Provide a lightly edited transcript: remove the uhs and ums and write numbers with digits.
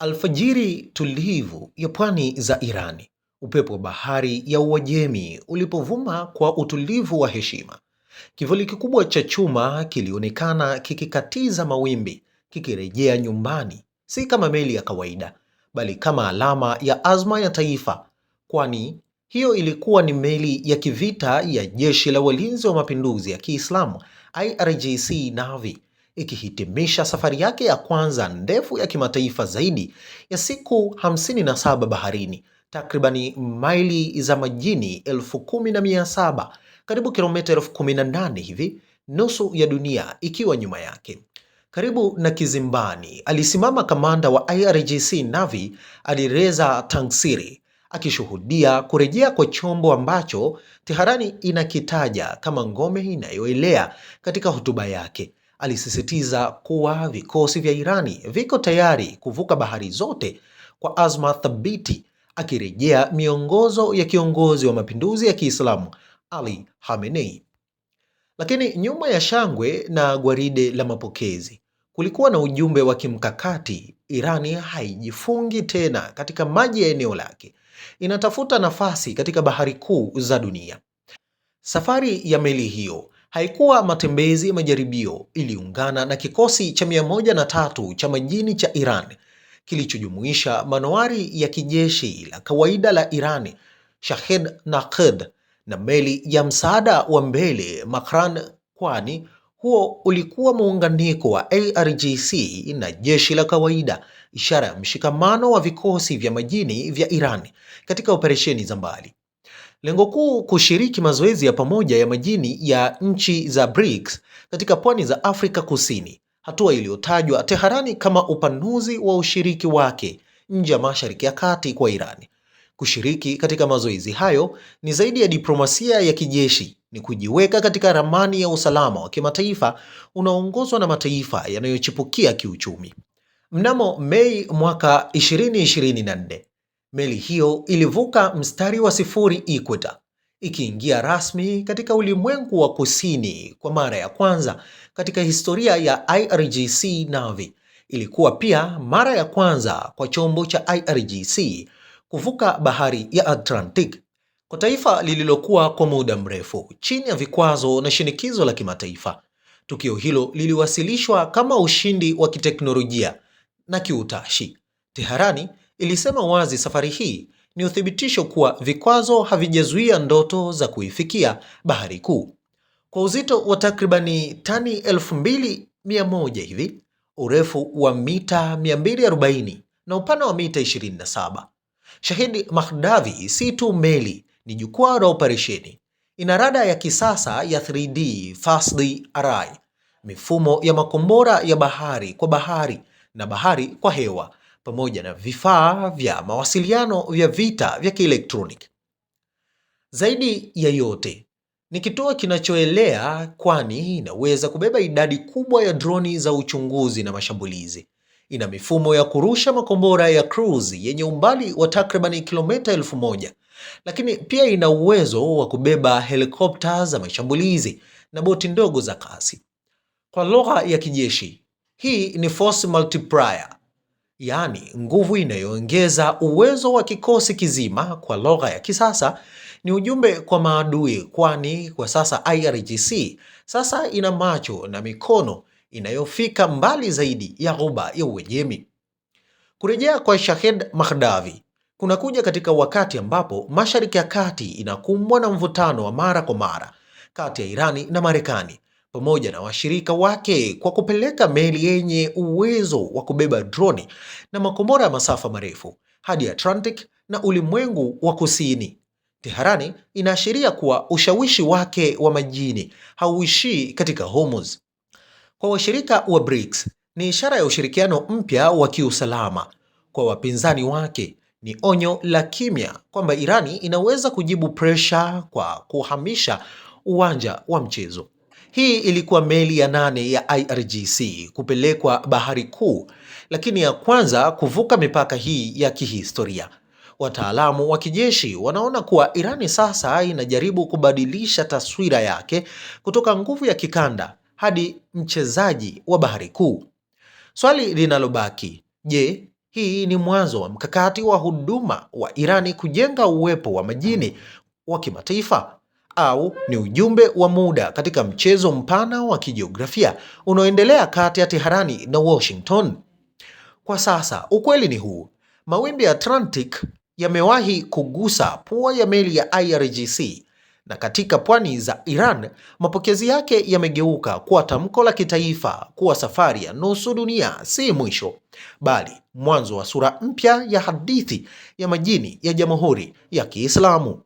Alfajiri tulivu ya pwani za Irani, upepo wa bahari ya Uajemi ulipovuma kwa utulivu wa heshima. Kivuli kikubwa cha chuma kilionekana kikikatiza mawimbi, kikirejea nyumbani, si kama meli ya kawaida, bali kama alama ya azma ya taifa, kwani hiyo ilikuwa ni meli ya kivita ya Jeshi la Walinzi wa Mapinduzi ya Kiislamu IRGC Navy, ikihitimisha safari yake ya kwanza ndefu ya kimataifa zaidi ya siku 57 baharini, takribani maili za majini 10,700, karibu kilomita 18,000 hivi, nusu ya dunia ikiwa nyuma yake. Karibu na kizimbani alisimama kamanda wa IRGC Navy Alireza Tangsiri, akishuhudia kurejea kwa chombo ambacho Teherani inakitaja kama ngome inayoelea. Katika hotuba yake alisisitiza kuwa vikosi vya Irani viko tayari kuvuka bahari zote kwa azma thabiti, akirejea miongozo ya kiongozi wa mapinduzi ya Kiislamu Ali Khamenei. Lakini nyuma ya shangwe na gwaride la mapokezi kulikuwa na ujumbe wa kimkakati. Irani haijifungi tena katika maji ya eneo lake, inatafuta nafasi katika bahari kuu za dunia. Safari ya meli hiyo haikuwa matembezi ya majaribio. Iliungana na kikosi cha 103 cha majini cha Iran kilichojumuisha manowari ya kijeshi la kawaida la Iran Shahed Naqed na meli ya msaada wa mbele Makran, kwani huo ulikuwa muunganiko wa IRGC na jeshi la kawaida, ishara ya mshikamano wa vikosi vya majini vya Iran katika operesheni za mbali. Lengo kuu kushiriki mazoezi ya pamoja ya majini ya nchi za BRICS katika pwani za Afrika Kusini, hatua iliyotajwa Teherani kama upanuzi wa ushiriki wake nje ya Mashariki ya Kati kwa Irani. Kushiriki katika mazoezi hayo ni zaidi ya diplomasia ya kijeshi, ni kujiweka katika ramani ya usalama wa kimataifa unaoongozwa na mataifa yanayochipukia kiuchumi. Mnamo Mei mwaka 2024, meli hiyo ilivuka mstari wa sifuri equator, ikiingia rasmi katika ulimwengu wa kusini kwa mara ya kwanza katika historia ya IRGC Navy. Ilikuwa pia mara ya kwanza kwa chombo cha IRGC kuvuka bahari ya Atlantic. Kwa taifa lililokuwa kwa muda mrefu chini ya vikwazo na shinikizo la kimataifa, tukio hilo liliwasilishwa kama ushindi wa kiteknolojia na kiutashi. Teherani ilisema wazi safari hii ni uthibitisho kuwa vikwazo havijazuia ndoto za kuifikia bahari kuu. Kwa uzito wa takribani tani 2,100 hivi, urefu wa mita 240 na upana wa mita 27, Shahid Mahdavi si tu meli, ni jukwaa la operesheni. Ina rada ya kisasa ya 3D Fast Array, mifumo ya makombora ya bahari kwa bahari na bahari kwa hewa, pamoja na vifaa vya mawasiliano vya vita vya kielektroniki. Zaidi ya yote, ni kituo kinachoelea, kwani inaweza kubeba idadi kubwa ya droni za uchunguzi na mashambulizi. Ina mifumo ya kurusha makombora ya cruise yenye umbali wa takribani kilomita 1,000, lakini pia ina uwezo wa kubeba helikopta za mashambulizi na boti ndogo za kasi. Kwa lugha ya kijeshi, hii ni force multiplier, yaani nguvu inayoongeza uwezo wa kikosi kizima. Kwa lugha ya kisasa, ni ujumbe kwa maadui, kwani kwa sasa IRGC sasa ina macho na mikono inayofika mbali zaidi ya Ghuba ya Uajemi. Kurejea kwa Shahid Mahdavi kunakuja katika wakati ambapo Mashariki ya Kati inakumbwa na mvutano wa mara kwa mara kati ya Irani na Marekani pamoja na washirika wake. Kwa kupeleka meli yenye uwezo wa kubeba droni na makombora ya masafa marefu hadi Atlantic na ulimwengu wa kusini, Teherani inaashiria kuwa ushawishi wake wa majini hauishii katika Hormuz. Kwa washirika wa BRICS ni ishara ya ushirikiano mpya wa kiusalama. Kwa wapinzani wake ni onyo la kimya kwamba Irani inaweza kujibu presha kwa kuhamisha uwanja wa mchezo. Hii ilikuwa meli ya 8 ya IRGC kupelekwa bahari kuu, lakini ya kwanza kuvuka mipaka hii ya kihistoria. Wataalamu wa kijeshi wanaona kuwa Irani sasa inajaribu kubadilisha taswira yake kutoka nguvu ya kikanda hadi mchezaji wa bahari kuu. Swali linalobaki, je, Hii ni mwanzo wa mkakati wa huduma wa Irani kujenga uwepo wa majini wa kimataifa, au ni ujumbe wa muda katika mchezo mpana wa kijiografia unaoendelea kati ya Teherani na Washington? Kwa sasa ukweli ni huu: mawimbi ya Atlantic yamewahi kugusa pua ya meli ya IRGC, na katika pwani za Iran mapokezi yake yamegeuka kuwa tamko la kitaifa kuwa safari ya nusu dunia si mwisho, bali mwanzo wa sura mpya ya hadithi ya majini ya Jamhuri ya Kiislamu.